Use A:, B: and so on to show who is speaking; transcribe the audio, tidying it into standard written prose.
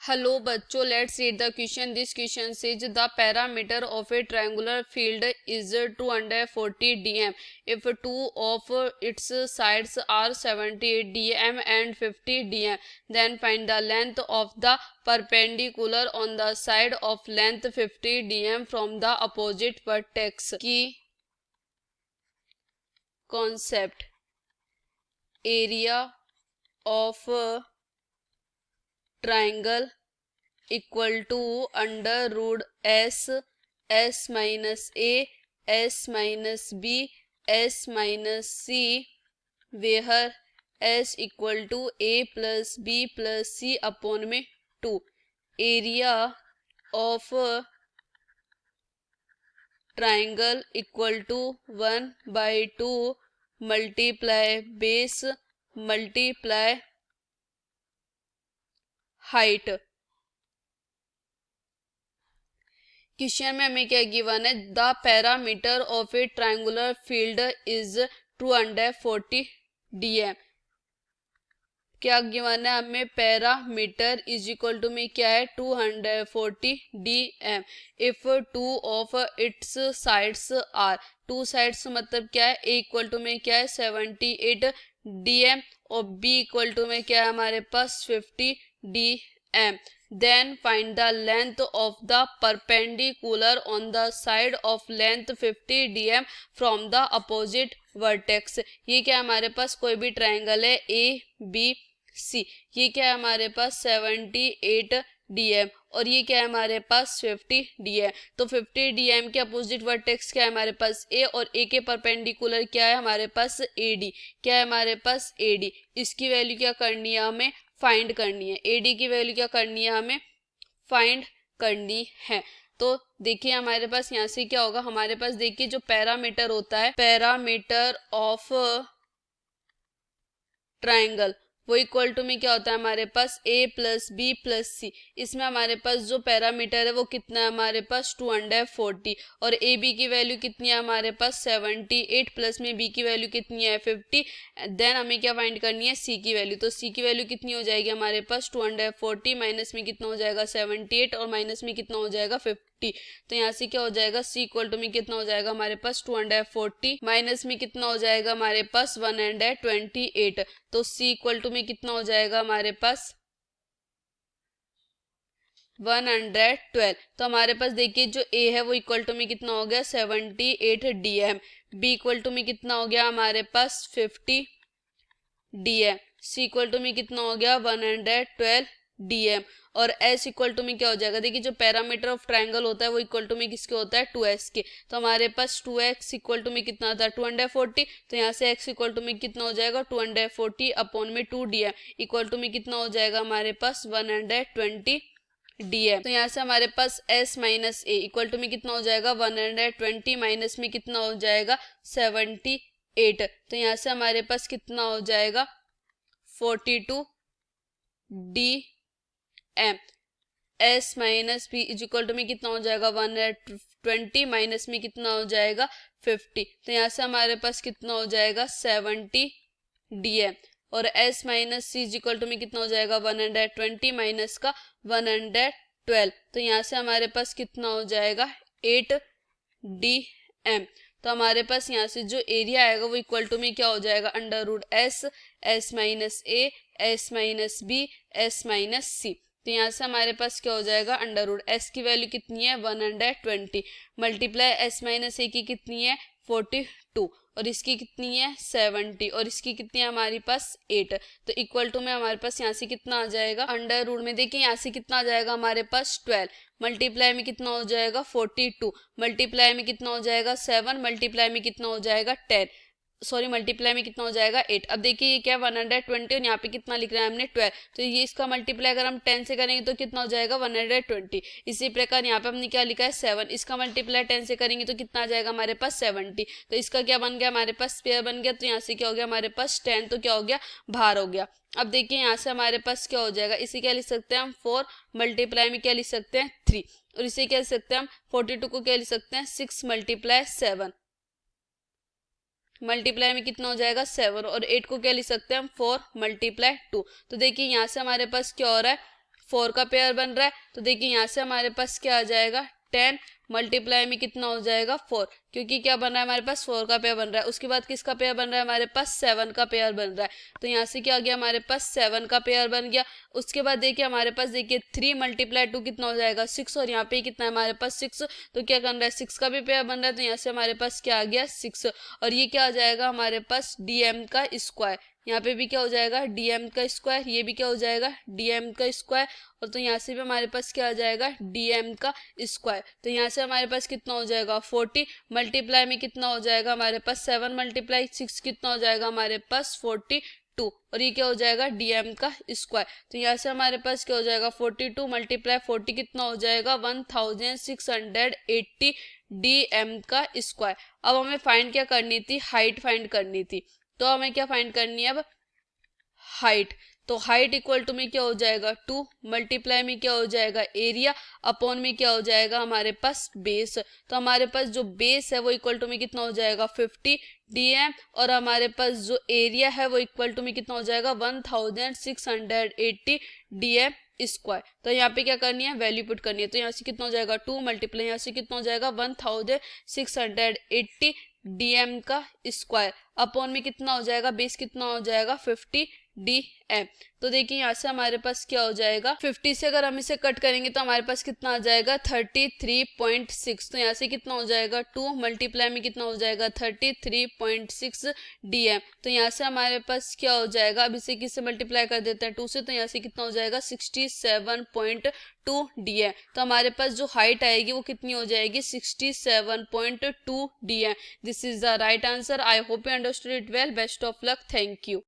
A: Hello बच्चों, let's read the question. This question says the parameter of A triangular field is 240 dm if two of its sides are 70 dm and 50 dm. Then find the length of the perpendicular on the side of length 50 dm from the opposite vertex. की concept area of triangle equal to under root s minus a s minus b s minus c, where s equal to a plus b plus c upon में 2. area of triangle equal to 1 by 2 multiply base multiply height. Question में हमें क्या given है? The parameter of A triangular field is 240 dm. क्या given है हमें? Parameter is equal to में क्या है? 240 dm. If two of its sides are, two sides मतलब क्या है? ए इक्वल टू में क्या है? 78 dm और बी इक्वल टू में क्या है हमारे पास? 50 dm. Then find the length of the perpendicular on the side of length 50 dm from the opposite vertex. ये क्या हमारे पास? कोई भी ट्रायंगल है ए बी सी. ये क्या है हमारे पास? 78 dm और ये क्या है हमारे पास? 50 dm. तो 50 dm के अपोजिट वर्टेक्स क्या है हमारे पास? ए, और ए के परपेंडिकुलर क्या है हमारे पास? AD. क्या है हमारे पास? AD. इसकी वैल्यू क्या करनी है हमें? फाइंड करनी है. AD की वैल्यू क्या करनी है हमें? फाइंड करनी है. तो देखिए हमारे पास यहाँ से क्या होगा? हमारे पास देखिए जो पैरामीटर होता है, पैरामीटर ऑफ ट्राइंगल, वो इक्वल टू में क्या होता है हमारे पास? a प्लस बी प्लस सी. इसमें हमारे पास जो पैरामीटर है वो कितना है हमारे पास? 240. और ए बी की वैल्यू कितनी है हमारे पास? 78 प्लस में बी की वैल्यू कितनी है? 50. देन हमें क्या फाइंड करनी है? सी की वैल्यू. तो सी की वैल्यू कितनी हो जाएगी हमारे पास? 240 माइनस में कितना हो जाएगा? 78 और माइनस में कितना हो जाएगा? 50. तो यहाँ से क्या हो जाएगा? सी इक्वल टू में कितना हो जाएगा हमारे पास? 240 माइनस में कितना हो जाएगा हमारे पास? 128. तो सी इक्वल टू में कितना हो जाएगा हमारे पास? 112. तो हमारे पास देखिए जो ए है वो इक्वल टू में कितना हो गया? 78 dm. बी इक्वल टू में कितना हो गया हमारे पास? 50 dm. सी इक्वल टू में कितना हो गया? 112 dm. और s इक्वल टू में क्या हो जाएगा? देखिए जो पैरामीटर ऑफ ट्रायंगल होता है वो इक्वल टू में किसके होता है? 2s के. तो हमारे पास 2x इक्वल टू में कितना होता है? 240. तो यहाँ से x इक्वल टू में कितना हो जाएगा? 240 अपॉन में 2 dm इक्वल टू में कितना हो जाएगा हमारे पास? 120 dm. तो यहाँ से हमारे पास s minus A equal to में कितना हो जाएगा? 120 माइनस में कितना हो जाएगा? 78. तो यहाँ से हमारे पास कितना हो जाएगा? 42 dm. s minus B is equal to में कितना हो जाएगा? 120 माइनस में कितना हो जाएगा? 50. तो यहाँ से हमारे पास कितना हो जाएगा? 70 dm. और s minus C is equal to में कितना हो जाएगा? 120 माइनस का 112. तो यहाँ से हमारे पास कितना हो जाएगा? 8 dm. तो हमारे पास यहाँ से जो एरिया आएगा वो इक्वल टू में क्या हो जाएगा? Under root S, S minus A, S minus B, S minus C. तो यहाँ से हमारे पास क्या हो जाएगा? अंडर रूट एस की वैल्यू कितनी है? 120 मल्टीप्लाई एस माइनस ए की कितनी है? 42 और इसकी कितनी है? 70 और इसकी कितनी है हमारे पास? 8. तो इक्वल टू में हमारे पास यहाँ से कितना आ जाएगा? अंडर रूट में देखिए यहाँ से कितना आ जाएगा हमारे पास? 12 मल्टीप्लाई में कितना हो जाएगा? 42 मल्टीप्लाई में कितना हो जाएगा? 7 मल्टीप्लाई में कितना हो जाएगा? 10 सॉरी मल्टीप्लाई में कितना हो जाएगा? 8. अब देखिए ये क्या 120 और यहाँ पे कितना लिख रहा है हमने? 12. तो ये इसका मल्टीप्लाई अगर हम 10 से करेंगे तो कितना हो जाएगा? 120. इसी प्रकार यहाँ पे हमने क्या लिखा है? 7. इसका मल्टीप्लाई 10 से करेंगे तो कितना आ जाएगा हमारे पास? 70. तो इसका क्या बन गया हमारे पास? स्क्वायर बन गया. तो यहाँ से क्या हो गया हमारे पास? 10. तो क्या हो गया? बाहर हो गया. अब देखिए यहाँ से हमारे पास क्या हो जाएगा? इसे क्या लिख सकते हैं हम? 4 मल्टीप्लाई में क्या लिख सकते हैं? 3. और इसे क्या लिख सकते हैं हम? 42 को क्या लिख सकते हैं? 6 मल्टीप्लाई 7 मल्टीप्लाई में कितना हो जाएगा? 7. और 8 को क्या लिख सकते हैं हम? 4 मल्टीप्लाई 2. तो देखिए यहाँ से हमारे पास क्या हो रहा है? 4 का पेयर बन रहा है, तो देखिए यहाँ से हमारे पास क्या आ जाएगा 10 मल्टीप्लाई में कितना हो जाएगा 4, क्योंकि क्या बन रहा है हमारे पास 4 का पेयर बन रहा है। उसके बाद किसका पेयर बन रहा है हमारे पास 7 का पेयर बन रहा है, तो यहाँ से क्या आ गया हमारे पास 7 का पेयर बन गया। उसके बाद देखिए हमारे पास देखिए 3 मल्टीप्लाई 2 कितना हो जाएगा 6, और यहाँ पे कितना है हमारे पास 6, तो क्या करना है 6 का भी पेयर बन रहा है, तो यहाँ से हमारे पास क्या आ गया 6, और ये क्या आ जाएगा हमारे पास डीएम का स्क्वायर। यहाँ पे भी क्या हो जाएगा डीएम का स्क्वायर, ये भी क्या हो जाएगा डीएम का स्क्वायर, और तो यहाँ से भी हमारे पास क्या आ जाएगा डीएम का स्क्वायर। तो यहाँ से हमारे पास कितना हो जाएगा 40 मल्टीप्लाई में कितना हो जाएगा हमारे पास 7 मल्टीप्लाई 6 कितना हो जाएगा हमारे पास 42, और ये क्या हो जाएगा डीएम का स्क्वायर। तो यहाँ से हमारे पास क्या हो जाएगा 42 मल्टीप्लाई 40 कितना हो जाएगा 1680 डीएम का स्क्वायर। अब हमें फाइंड क्या करनी थी, हाइट फाइंड करनी थी, तो हमें क्या फाइंड करनी है अब हाइट। तो हाइट इक्वल टू में क्या हो जाएगा 2 मल्टीप्लाई में क्या हो जाएगा एरिया अपॉन में क्या हो जाएगा हमारे पास बेस। तो हमारे पास जो बेस है वो इक्वल टू में कितना हो जाएगा 50 डीएम, और हमारे पास जो एरिया है वो इक्वल टू में कितना हो जाएगा 1680 डीएम स्क्वायर। तो यहाँ पे क्या करनी है वैल्यू पुट करनी है, तो यहाँ से कितना हो जाएगा 2 मल्टीप्लाई यहाँ से कितना हो जाएगा 1680 डीएम का स्क्वायर अपॉन में कितना हो जाएगा बेस कितना हो जाएगा 50 डीएम। तो देखिए यहाँ से हमारे पास क्या हो जाएगा 50 से अगर हम इसे कट करेंगे तो हमारे पास कितना आ जाएगा 33.6, तो यहाँ से कितना हो जाएगा 2 मल्टीप्लाई में कितना हो जाएगा 33.6 डीएम। तो यहाँ से हमारे पास क्या हो जाएगा, अब इसे किससे मल्टीप्लाई कर देते हैं 2 से, तो यहाँ से कितना हो जाएगा 67.2 डीएम। तो हमारे पास जो हाइट आएगी वो कितनी हो जाएगी 67.2 DM. This is the right answer. I hope you understood it well. Best of luck. Thank you.